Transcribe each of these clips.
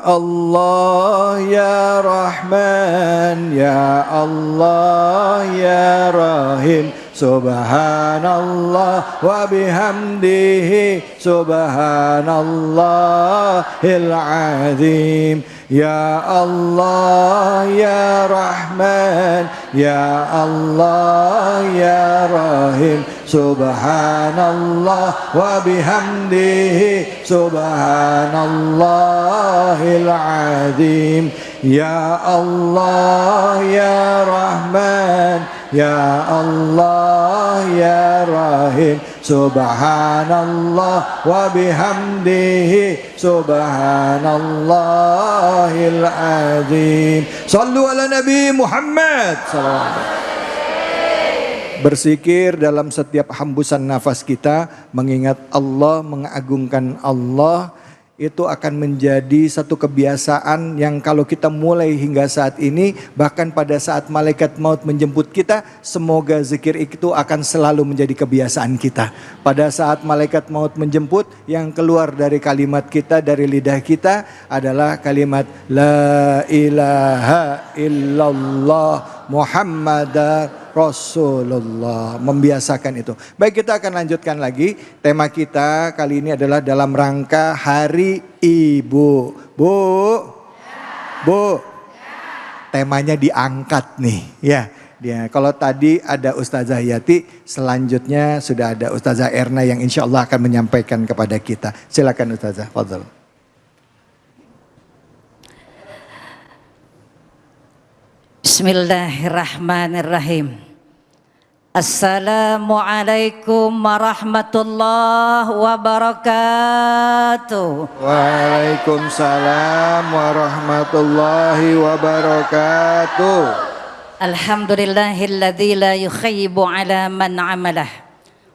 Allah ya Rahman, ya Allah ya Rahim, subhanallah wa bihamdihi, subhanallahil azim. Ya Allah ya Rahman, ya Allah ya Rahim, subhanallah wa bihamdihi, subhanallahil azim. Ya Allah ya Rahman, ya Allah ya Rahim, subhanallah wa bihamdihi, subhanallahil azim. Sallu ala Nabi Muhammad sallallahu alaihi wasallam. Berzikir dalam setiap hembusan nafas kita, mengingat Allah, mengagungkan Allah, itu akan menjadi satu kebiasaan yang kalau kita mulai hingga saat ini, bahkan pada saat malaikat maut menjemput kita, semoga zikir itu akan selalu menjadi kebiasaan kita. Pada saat malaikat maut menjemput, yang keluar dari kalimat kita, dari lidah kita adalah kalimat La ilaha illallah Muhammadar Rasulullah. Membiasakan itu. Baik, kita akan lanjutkan lagi. Tema kita kali ini adalah dalam rangka Hari Ibu. Bu, temanya diangkat nih, ya. Kalau tadi ada Ustazah Yati, selanjutnya sudah ada Ustazah Erna yang insya Allah akan menyampaikan kepada kita. Silakan Ustazah, fadhal. Bismillahirrahmanirrahim. Assalamualaikum warahmatullahi wabarakatuh. Waalaikumsalam warahmatullahi wabarakatuh. Alhamdulillahilladzi la yukhayyibu ala man amalah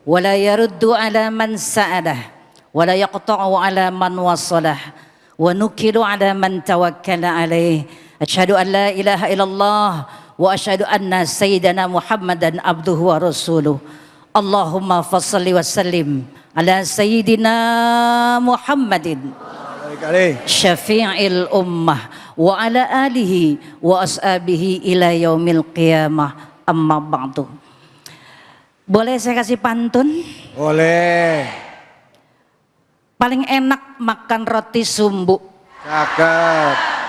wa la yaruddu ala man sa'alah wa la yaqta'u ala man wasalah wa nukilu ala man tawakkala alaih. Asyhadu an la ilaha illallah wa asyhadu anna sayyidana Muhammadan abduhu wa rasuluh. Allahumma fassalli wa sallim ala sayyidina Muhammadin syafi'il ummah wa ala alihi wa ashabihi ila yaumil qiyamah, amma ba'du. Boleh saya kasih pantun? Boleh. Paling enak makan roti sumbu. Cakep.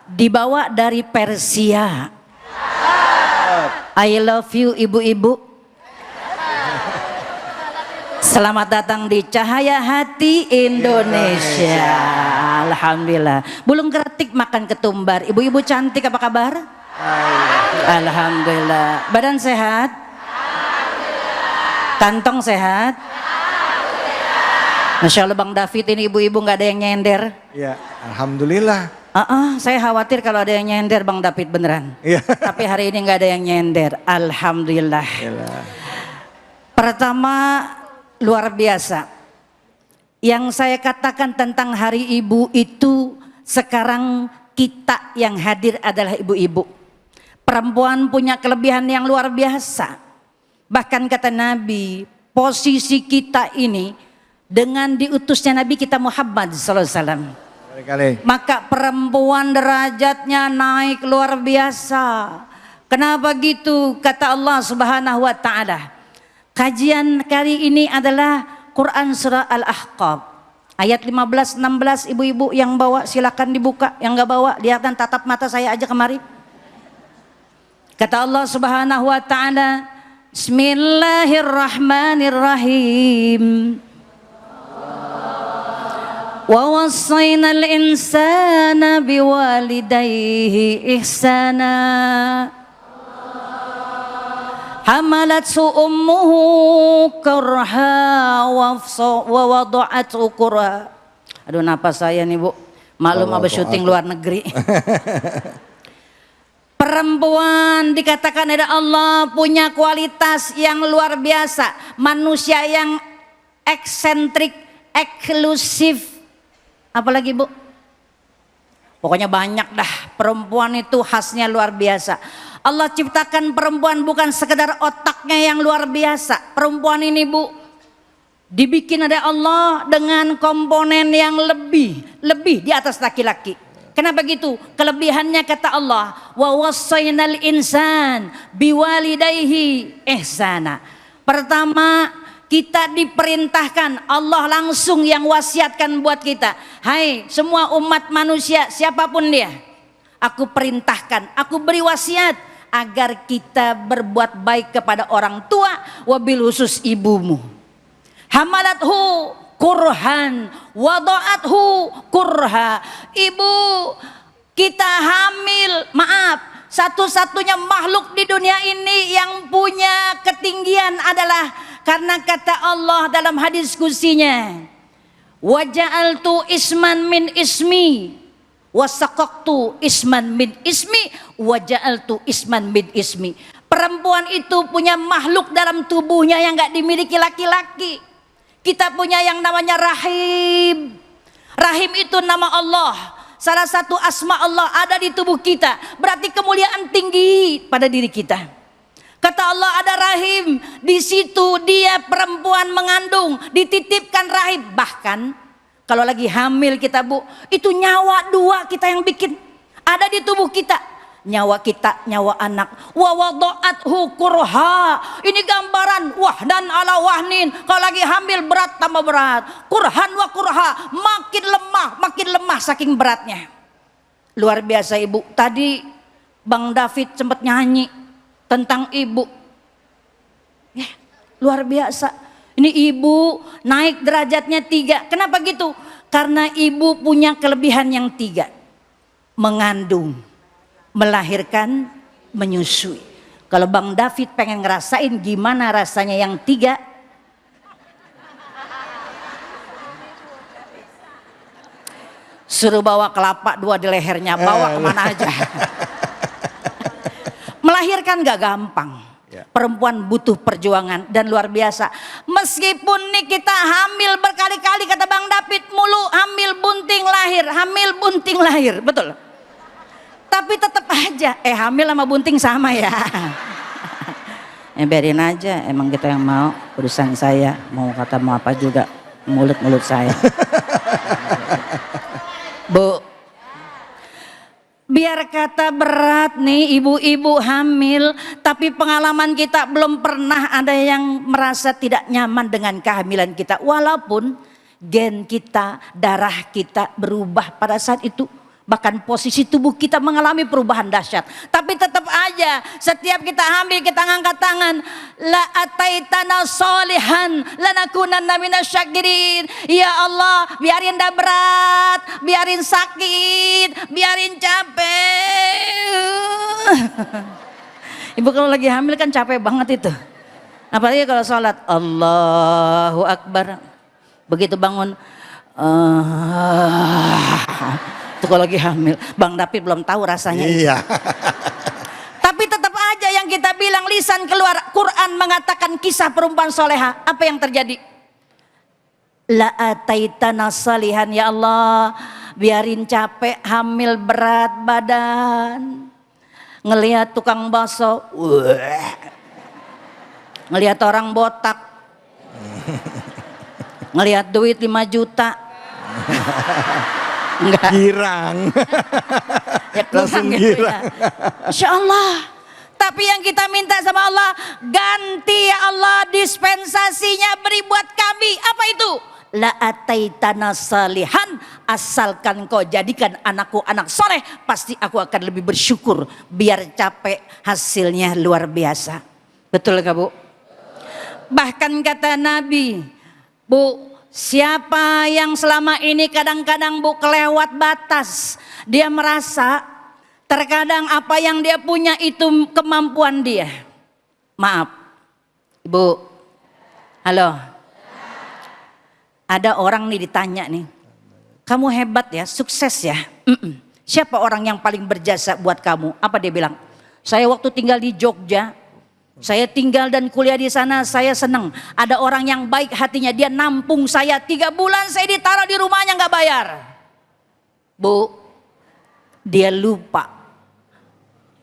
Dibawa dari Persia. I love you ibu-ibu. Selamat datang di Cahaya Hati Indonesia. Alhamdulillah. Bulung kretik makan ketumbar. Ibu-ibu cantik, apa kabar? Alhamdulillah. Badan sehat? Kantong sehat? Masya Allah Bang David, ini ibu-ibu gak ada yang nyender. Ya, alhamdulillah. Saya khawatir kalau ada yang nyender Bang David beneran. Iya. Tapi hari ini nggak ada yang nyender. Alhamdulillah. Yalah. Pertama, luar biasa. Yang saya katakan tentang Hari Ibu itu, sekarang kita yang hadir adalah ibu-ibu. Perempuan punya kelebihan yang luar biasa. Bahkan kata Nabi, posisi kita ini dengan diutusnya Nabi kita Muhammad SAW. Maka perempuan derajatnya naik luar biasa. Kenapa gitu? Kata Allah Subhanahu wa taala. Kajian kali ini adalah Quran surah Al-Ahqaf ayat 15-16. Ibu-ibu yang bawa silakan dibuka, yang enggak bawa lihatkan, tatap mata saya aja kemari. Kata Allah Subhanahu wa taala, Bismillahirrahmanirrahim. Wa wasainal insana biwalidayhi ihsana hamalathu ummuhu kurha wa wada'athu kurha. Aduh, napas saya nih Bu, malum abis syuting luar negeri. Perempuan dikatakan oleh Allah punya kualitas yang luar biasa, manusia yang eksentrik, eksklusif. Apalagi Bu? Pokoknya banyak dah. Perempuan itu khasnya luar biasa. Allah ciptakan perempuan bukan sekedar otaknya yang luar biasa. Perempuan ini Bu, dibikin oleh Allah dengan komponen yang lebih di atas laki-laki. Kenapa gitu? Kelebihannya kata Allah, wa wassaynal insan biwalidayhi ihsana. Pertama, kita diperintahkan, Allah langsung yang wasiatkan buat kita. Hai semua umat manusia, siapapun dia, aku perintahkan, aku beri wasiat agar kita berbuat baik kepada orang tua, wabil khusus ibumu. Hamalathu kurhan wada'athu kurha. Ibu kita hamil, maaf, satu-satunya makhluk di dunia ini yang punya ketinggian adalah karena kata Allah dalam hadis kursinya, waja'altu isman min ismi wasaqaqtu isman min ismi waja'altu isman min ismi. Perempuan itu punya makhluk dalam tubuhnya yang gak dimiliki laki-laki. Kita punya yang namanya rahim. Rahim itu nama Allah. Salah satu asma Allah ada di tubuh kita. Berarti kemuliaan tinggi pada diri kita. Kata Allah ada rahim. Di situ dia perempuan mengandung, dititipkan rahim. Bahkan kalau lagi hamil kita bu, itu nyawa dua kita yang bikin. Ada di tubuh kita. Nyawa kita, nyawa anak. Wa wada'athu kurha. Ini gambaran wahdan ala wahnin. Kalau lagi hamil berat tambah berat. Kurhan wa kurha. Makin lemah saking beratnya. Luar biasa ibu. Tadi Bang David sempat nyanyi tentang ibu. Ya, luar biasa. Ini ibu naik derajatnya 3. Kenapa gitu? Karena ibu punya kelebihan yang 3. Mengandung, melahirkan, menyusui. Kalau Bang David pengen ngerasain gimana rasanya yang 3, suruh bawa kelapa 2 di lehernya, bawa kemana aja. Melahirkan gak gampang. Perempuan butuh perjuangan dan luar biasa. Meskipun nih kita hamil berkali-kali, kata Bang David, mulu hamil bunting lahir, hamil bunting lahir, betul. Tapi tetap aja, hamil sama bunting sama ya. Biarin aja, emang kita yang mau, urusan saya. Mau kata mau apa juga, mulut-mulut saya. Bu, biar kata berat nih ibu-ibu hamil, tapi pengalaman kita belum pernah ada yang merasa tidak nyaman dengan kehamilan kita. Walaupun gen kita, darah kita berubah pada saat itu. Bahkan posisi tubuh kita mengalami perubahan dahsyat. Tapi tetap aja setiap kita hamil kita ngangkat tangan. La ataitana solihan lanakunanna minasyakirin. Ya Allah, biarin dah berat, biarin sakit, biarin capek. Ibu kalau lagi hamil kan capek banget itu. Apalagi kalau sholat Allahu Akbar. Begitu bangun kalau lagi hamil, Bang David belum tahu rasanya. Iya. Tapi tetap aja yang kita bilang lisan keluar, Quran mengatakan kisah perempuan soleha. Apa yang terjadi? La ataitana salihan, ya Allah, biarin capek, hamil berat badan. Ngelihat tukang bakso, ngelihat orang botak, ngelihat duit 5 juta. Enggak. Girang. Ya, langsung gitu girang. Ya. Insya Allah. Tapi yang kita minta sama Allah, ganti ya Allah dispensasinya beri buat kami. Apa itu? La ataitana salihan, asalkan kau jadikan anakku anak soleh, pasti aku akan lebih bersyukur. Biar capek, hasilnya luar biasa. Betul gak Bu? Bahkan kata Nabi, Bu, siapa yang selama ini kadang-kadang Bu kelewat batas, dia merasa terkadang apa yang dia punya itu kemampuan dia. Maaf, Ibu, halo, ada orang nih ditanya nih, kamu hebat ya, sukses ya. Siapa orang yang paling berjasa buat kamu? Apa dia bilang? Saya waktu tinggal di Jogja, saya tinggal dan kuliah di sana, saya senang. Ada orang yang baik hatinya, dia nampung saya 3 bulan, saya ditaruh di rumahnya nggak bayar. Bu, dia lupa.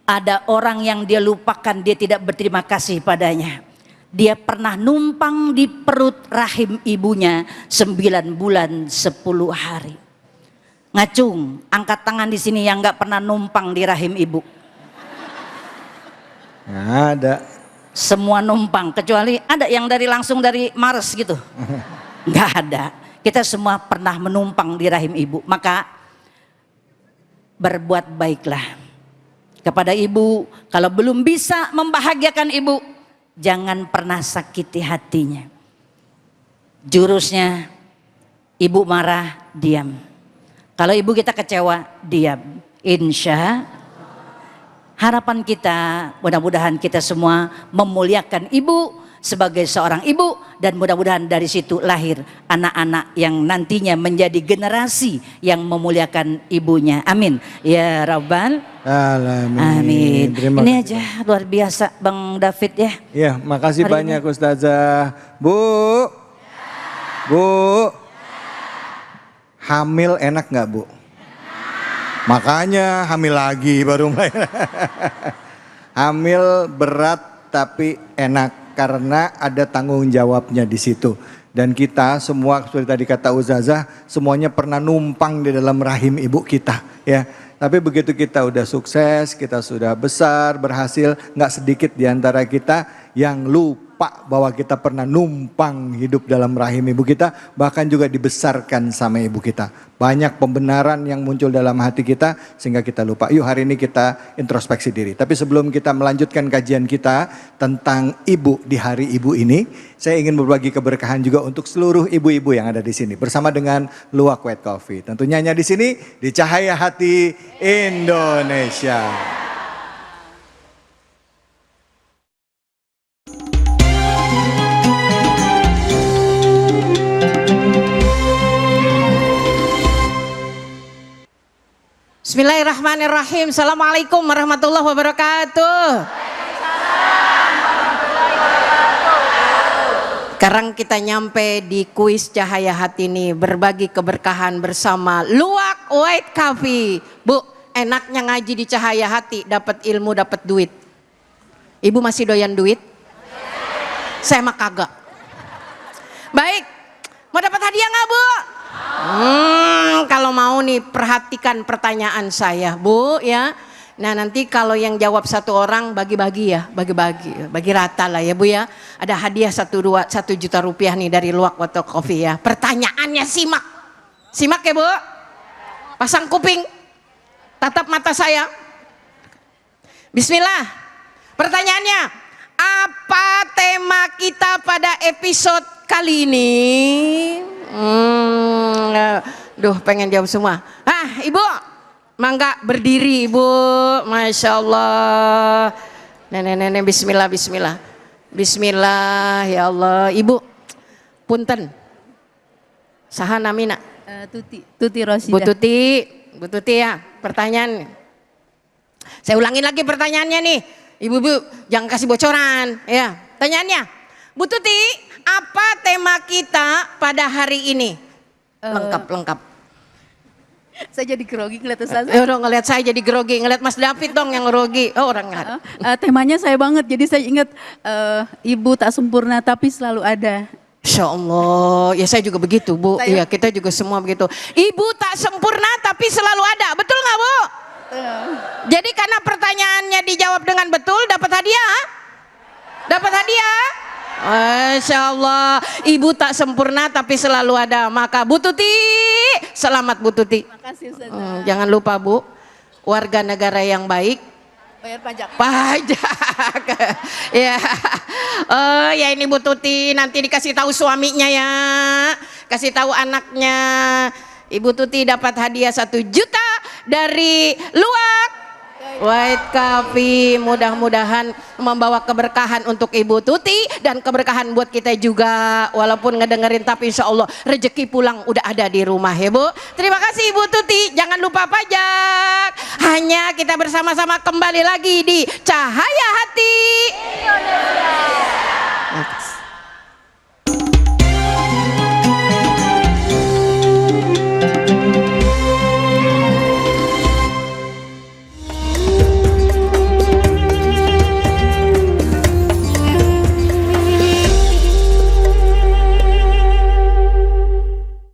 Ada orang yang dia lupakan, dia tidak berterima kasih padanya. Dia pernah numpang di perut rahim ibunya 9 bulan 10 hari. Ngacung, angkat tangan di sini yang nggak pernah numpang di rahim ibu. Nggak ada. Semua numpang, kecuali ada yang langsung dari Mars gitu. Nggak ada. Kita semua pernah menumpang di rahim ibu. Maka berbuat baiklah kepada ibu. Kalau belum bisa membahagiakan ibu, jangan pernah sakiti hatinya. Jurusnya, ibu marah, diam. Kalau ibu kita kecewa, diam. Insya harapan kita, mudah-mudahan kita semua memuliakan ibu sebagai seorang ibu, dan mudah-mudahan dari situ lahir anak-anak yang nantinya menjadi generasi yang memuliakan ibunya. Amin ya rabbal alamin. Amin. Terima Ini kasih. aja luar biasa Bang David ya. Ya, makasih Hari banyak Ustazah. Bu, hamil enak nggak Bu? Makanya hamil lagi baru mulai. Hamil berat tapi enak karena ada tanggung jawabnya di situ. Dan kita semua seperti tadi kata Ustazah, semuanya pernah numpang di dalam rahim ibu kita, ya. Tapi begitu kita udah sukses, kita sudah besar, berhasil, nggak sedikit di antara kita yang lupa bahwa kita pernah numpang hidup dalam rahim ibu kita, bahkan juga dibesarkan sama ibu kita. Banyak pembenaran yang muncul dalam hati kita sehingga kita lupa. Yuk hari ini kita introspeksi diri. Tapi sebelum kita melanjutkan kajian kita tentang ibu di hari ibu ini, saya ingin berbagi keberkahan juga untuk seluruh ibu-ibu yang ada di sini bersama dengan Luwak White Coffee. Tentunya hanya di sini di Cahaya Hati Indonesia. Bismillahirrahmanirrahim. Assalamualaikum warahmatullahi wabarakatuh. Sekarang kita nyampe di kuis Cahaya Hati ini, berbagi keberkahan bersama Luwak White Coffee. Bu, enaknya ngaji di Cahaya Hati, dapat ilmu, dapat duit. Ibu masih doyan duit? Saya mah kagak. Baik, mau dapat hadiah nggak Bu? Kalau mau nih perhatikan pertanyaan saya Bu ya. Nah nanti kalau yang jawab satu orang bagi-bagi ya, bagi rata lah ya Bu ya. Ada hadiah 1 juta rupiah nih dari Luwak White Coffee ya. Pertanyaannya simak ya Bu. Pasang kuping, tatap mata saya. Bismillah. Pertanyaannya, apa tema kita pada episode kali ini? Duh pengen jawab semua. Ibu, mangga berdiri Ibu. Masya Allah. Nenek bismillah. Bismillah ya Allah. Ibu, punten. Saha namina? Tuti Rosidah. Bu Tuti ya. Pertanyaan. Saya ulangin lagi pertanyaannya nih. Ibu jangan kasih bocoran ya. Pertanyaannya, Bu Tuti, apa tema kita pada hari ini? Lengkap. Saya jadi grogi ngeliat Ustaz. Ngeliat saya jadi grogi, ngeliat Mas David dong yang grogi. Oh orang nggak. Temanya saya banget, jadi saya ingat ibu tak sempurna tapi selalu ada. Insya Allah, ya saya juga begitu Bu. Iya kita juga semua begitu. Ibu tak sempurna tapi selalu ada, betul nggak Bu? Jadi karena pertanyaannya dijawab dengan betul, dapat hadiah? Dapat hadiah? Masya Allah, ibu tak sempurna tapi selalu ada. Maka Bu Tuti, selamat Bu Tuti. Makasih Ustaz. Jangan lupa Bu, warga negara yang baik Bayar pajak. Ya. Oh ya ini Bu Tuti nanti dikasih tahu suaminya ya, kasih tahu anaknya. Ibu Tuti dapat hadiah 1 juta dari Luwak White Coffee. Mudah-mudahan membawa keberkahan untuk Ibu Tuti dan keberkahan buat kita juga. Walaupun ngedengerin tapi insya Allah rezeki pulang udah ada di rumah ya Bu. Terima kasih Ibu Tuti. Jangan lupa pajak. Hanya kita bersama-sama kembali lagi di Cahaya Hati Indonesia.